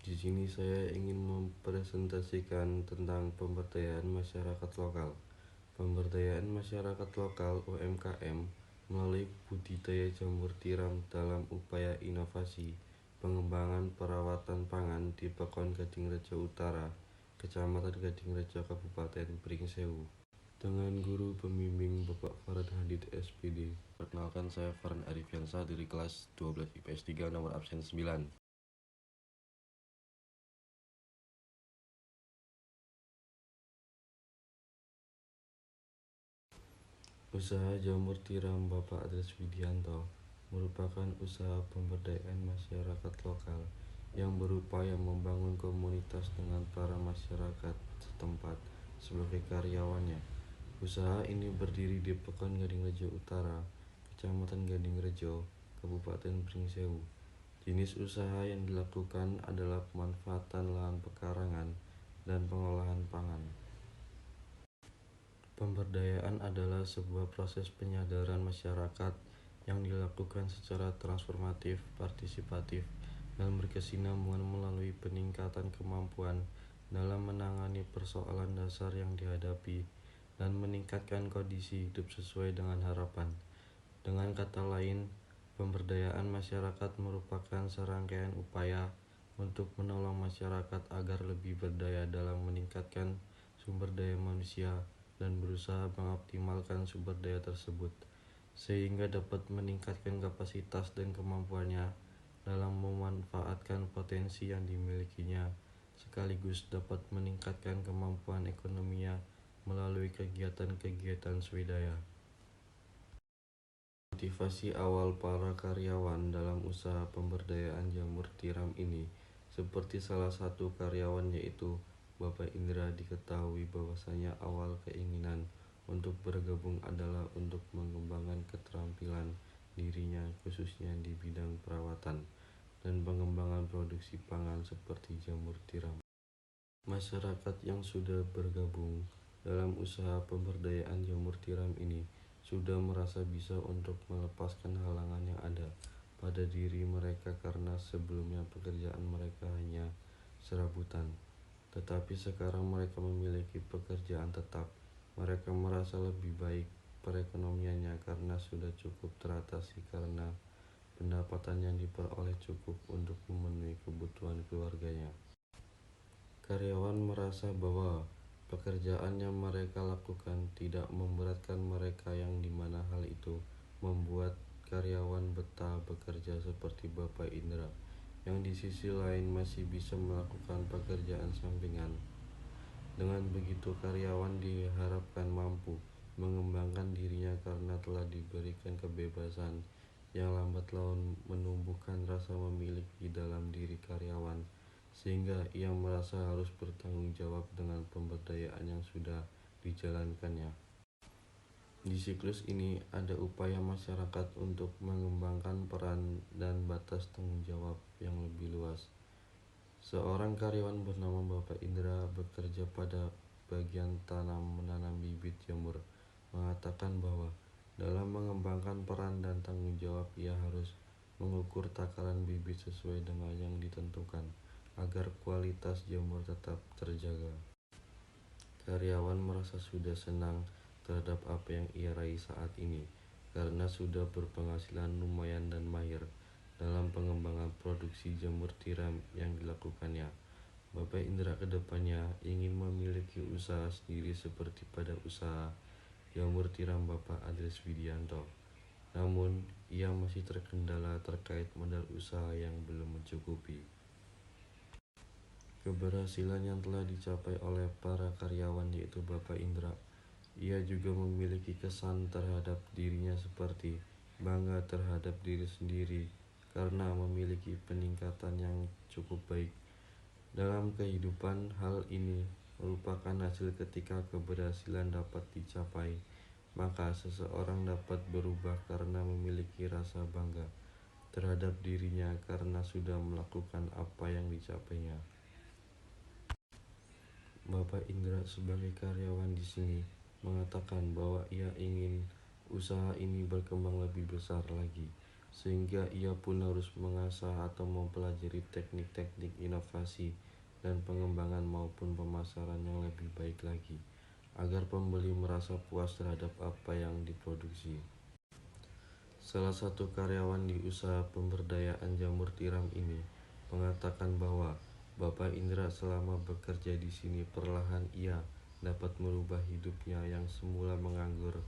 Di sini saya ingin mempresentasikan tentang pemberdayaan masyarakat lokal. Pemberdayaan masyarakat lokal (UMKM) melalui budidaya jamur tiram dalam upaya inovasi pengembangan perawatan pangan di Pekon Gadingrejo Utara, Kecamatan Gadingrejo, Kabupaten Pringsewu. Dengan guru pembimbing Bapak Farhan Hadid SPD. Perkenalkan, saya Farhan Arifiansyah dari kelas 12 IPS 3 nomor absen 9. Usaha jamur tiram Bapak Adres Widianto merupakan usaha pemberdayaan masyarakat lokal yang berupaya membangun komunitas dengan para masyarakat setempat sebagai karyawannya. Usaha ini berdiri di Pekon Gadingrejo Utara, Kecamatan Gadingrejo, Kabupaten Pringsewu. Jenis usaha yang dilakukan adalah pemanfaatan lahan pekarangan dan pengolahan pangan. Pemberdayaan adalah sebuah proses penyadaran masyarakat yang dilakukan secara transformatif, partisipatif, dan berkesinambungan melalui peningkatan kemampuan dalam menangani persoalan dasar yang dihadapi dan meningkatkan kondisi hidup sesuai dengan harapan. Dengan kata lain, pemberdayaan masyarakat merupakan serangkaian upaya untuk menolong masyarakat agar lebih berdaya dalam meningkatkan sumber daya manusia dan berusaha mengoptimalkan sumber daya tersebut, sehingga dapat meningkatkan kapasitas dan kemampuannya dalam memanfaatkan potensi yang dimilikinya, sekaligus dapat meningkatkan kemampuan ekonominya melalui kegiatan-kegiatan swadaya. Motivasi awal para karyawan dalam usaha pemberdayaan jamur tiram ini, seperti salah satu karyawan yaitu Bapak Indra, diketahui bahwasanya awal keinginan untuk bergabung adalah untuk mengembangkan keterampilan dirinya khususnya di bidang perawatan dan pengembangan produksi pangan seperti jamur tiram. Masyarakat yang sudah bergabung dalam usaha pemberdayaan jamur tiram ini sudah merasa bisa untuk melepaskan halangan yang ada pada diri mereka karena sebelumnya pekerjaan mereka hanya serabutan. Tetapi sekarang mereka memiliki pekerjaan tetap. Mereka merasa lebih baik perekonomiannya karena sudah cukup teratasi karena pendapatan yang diperoleh cukup untuk memenuhi kebutuhan keluarganya. Karyawan merasa bahwa pekerjaan yang mereka lakukan tidak memberatkan mereka, yang dimana hal itu membuat karyawan betah bekerja seperti Bapak Indra, yang di sisi lain masih bisa melakukan pekerjaan sampingan. Dengan begitu, karyawan diharapkan mampu mengembangkan dirinya karena telah diberikan kebebasan yang lambat laun menumbuhkan rasa memiliki dalam diri karyawan, sehingga ia merasa harus bertanggung jawab dengan pemberdayaan yang sudah dijalankannya. Di siklus ini ada upaya masyarakat untuk mengembangkan peran dan batas tanggung jawab yang lebih luas. Seorang karyawan bernama Bapak Indra bekerja pada bagian menanam bibit jamur, mengatakan bahwa dalam mengembangkan peran dan tanggung jawab ia harus mengukur takaran bibit sesuai dengan yang ditentukan agar kualitas jamur tetap terjaga. Karyawan merasa sudah senang terhadap apa yang ia raih saat ini karena sudah berpenghasilan lumayan dan mahir dalam pengembangan produksi jamur tiram yang dilakukannya. Bapak Indra kedepannya ingin memiliki usaha sendiri seperti pada usaha jamur tiram Bapak Adres Widianto. Namun, ia masih terkendala terkait modal usaha yang belum mencukupi. Keberhasilan yang telah dicapai oleh para karyawan yaitu Bapak Indra, ia juga memiliki kesan terhadap dirinya seperti bangga terhadap diri sendiri karena memiliki peningkatan yang cukup baik dalam kehidupan. Hal ini merupakan hasil ketika keberhasilan dapat dicapai, maka seseorang dapat berubah karena memiliki rasa bangga terhadap dirinya karena sudah melakukan apa yang dicapainya. Bapak Indra sebagai karyawan di sini mengatakan bahwa ia ingin usaha ini berkembang lebih besar lagi sehingga ia pun harus mengasah atau mempelajari teknik-teknik inovasi dan pengembangan maupun pemasaran yang lebih baik lagi, agar pembeli merasa puas terhadap apa yang diproduksi. Salah satu karyawan di usaha pemberdayaan jamur tiram ini mengatakan bahwa Bapak Indra selama bekerja di sini perlahan ia dapat merubah hidupnya yang semula menganggur,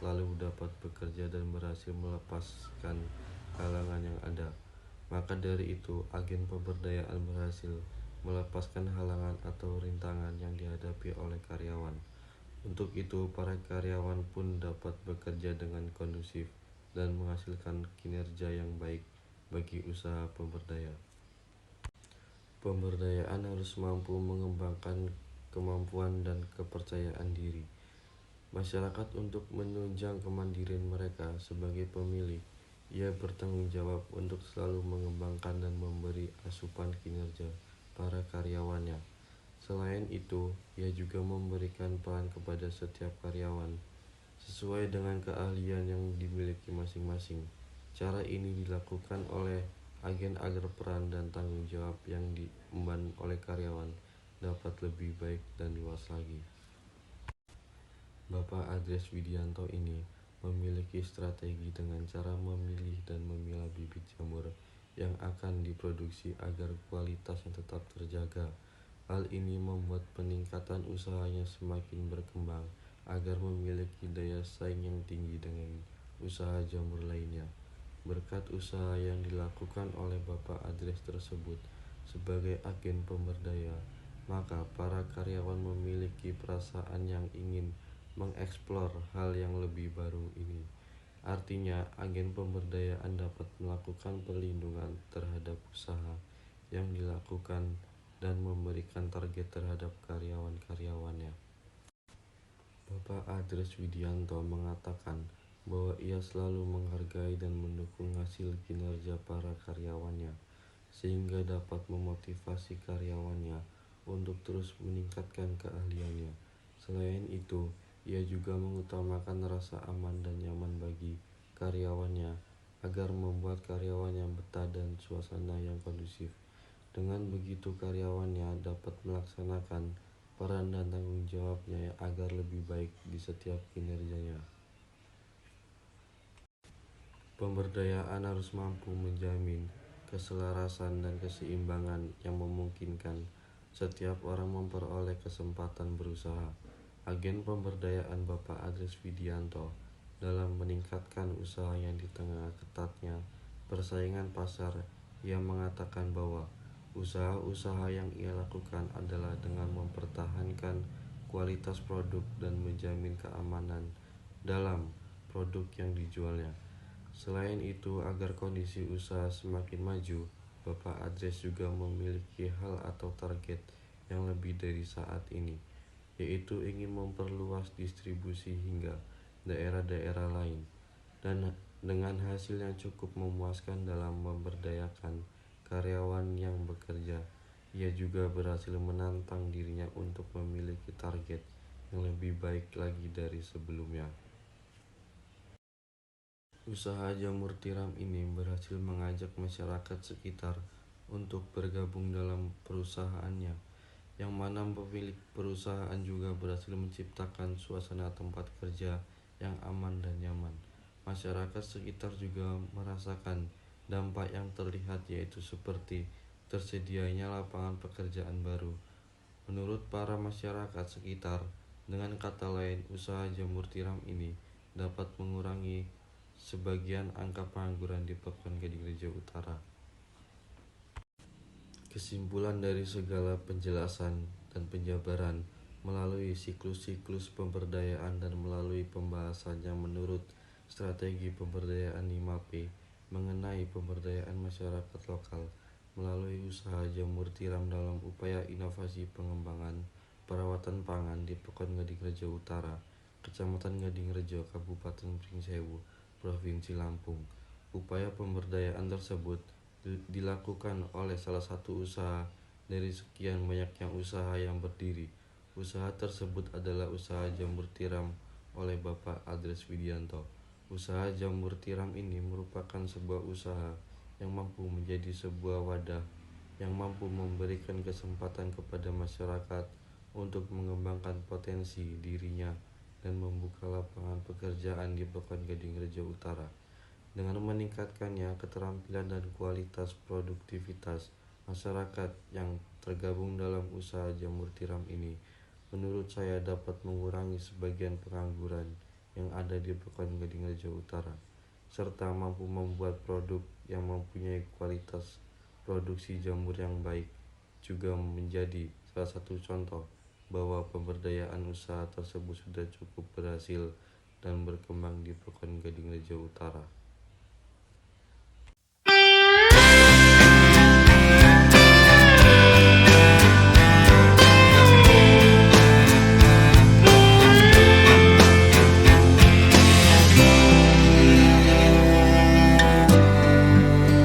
lalu dapat bekerja dan berhasil melepaskan halangan yang ada. Maka dari itu, agen pemberdayaan berhasil melepaskan halangan atau rintangan yang dihadapi oleh karyawan. Untuk itu, para karyawan pun dapat bekerja dengan kondusif dan menghasilkan kinerja yang baik bagi usaha pemberdayaan. Pemberdayaan harus mampu mengembangkan kemampuan dan kepercayaan diri masyarakat untuk menunjang kemandirian mereka sebagai pemilik. Ia bertanggung jawab untuk selalu mengembangkan dan memberi asupan kinerja para karyawannya. Selain itu, ia juga memberikan peran kepada setiap karyawan sesuai dengan keahlian yang dimiliki masing-masing. Cara ini dilakukan oleh agen agar peran dan tanggung jawab yang diemban oleh karyawan dapat lebih baik dan luas lagi. Bapak Adres Widianto ini memiliki strategi dengan cara memilih dan memilah bibit jamur yang akan diproduksi agar kualitasnya tetap terjaga. Hal ini membuat peningkatan usahanya semakin berkembang agar memiliki daya saing yang tinggi dengan usaha jamur lainnya. Berkat usaha yang dilakukan oleh Bapak Adres tersebut sebagai agen pemberdaya, maka para karyawan memiliki perasaan yang ingin mengeksplor hal yang lebih baru ini. Artinya, agen pemberdayaan dapat melakukan perlindungan terhadap usaha yang dilakukan dan memberikan target terhadap karyawan-karyawannya. Bapak Adres Widianto mengatakan bahwa ia selalu menghargai dan mendukung hasil kinerja para karyawannya, sehingga dapat memotivasi karyawannya untuk terus meningkatkan keahliannya. Selain itu, ia juga mengutamakan rasa aman dan nyaman bagi karyawannya agar membuat karyawannya betah dan suasana yang kondusif. Dengan begitu, karyawannya dapat melaksanakan peran dan tanggung jawabnya agar lebih baik di setiap kinerjanya. Pemberdayaan harus mampu menjamin keselarasan dan keseimbangan yang memungkinkan setiap orang memperoleh kesempatan berusaha. Agen pemberdayaan Bapak Adres Widianto dalam meningkatkan usahanya di tengah ketatnya persaingan pasar, ia mengatakan bahwa usaha-usaha yang ia lakukan adalah dengan mempertahankan kualitas produk dan menjamin keamanan dalam produk yang dijualnya. Selain itu, agar kondisi usaha semakin maju, Bapak Adres juga memiliki hal atau target yang lebih dari saat ini, yaitu ingin memperluas distribusi hingga daerah-daerah lain. Dan dengan hasil yang cukup memuaskan dalam memberdayakan karyawan yang bekerja, ia juga berhasil menantang dirinya untuk memiliki target yang lebih baik lagi dari sebelumnya. Usaha jamur tiram ini berhasil mengajak masyarakat sekitar untuk bergabung dalam perusahaannya, yang mana pemilik perusahaan juga berhasil menciptakan suasana tempat kerja yang aman dan nyaman. Masyarakat sekitar juga merasakan dampak yang terlihat, yaitu seperti tersedianya lapangan pekerjaan baru. Menurut para masyarakat sekitar, dengan kata lain, usaha jamur tiram ini dapat mengurangi sebagian angka pengangguran di Pekan Gading Rejo Utara. Kesimpulan dari segala penjelasan dan penjabaran melalui siklus-siklus pemberdayaan dan melalui pembahasannya menurut strategi pemberdayaan 5P mengenai pemberdayaan masyarakat lokal melalui usaha jamur tiram dalam upaya inovasi pengembangan perawatan pangan di Pekan Gading Rejo Utara, Kecamatan Gading Rejo, Kabupaten Pringsewu, Provinsi Lampung. Upaya pemberdayaan tersebut dilakukan oleh salah satu usaha dari sekian banyaknya usaha yang berdiri. Usaha tersebut adalah usaha jamur tiram oleh Bapak Adres Widianto. Usaha jamur tiram ini merupakan sebuah usaha yang mampu menjadi sebuah wadah yang mampu memberikan kesempatan kepada masyarakat untuk mengembangkan potensi dirinya dan membuka lapangan pekerjaan di Pekan Gading Rejo Utara. Dengan meningkatkannya keterampilan dan kualitas produktivitas masyarakat yang tergabung dalam usaha jamur tiram ini, menurut saya dapat mengurangi sebagian pengangguran yang ada di Pekan Gading Rejo Utara, serta mampu membuat produk yang mempunyai kualitas produksi jamur yang baik. Juga menjadi salah satu contoh bahwa pemberdayaan usaha tersebut sudah cukup berhasil dan berkembang di Pekan Gading Rejo Utara.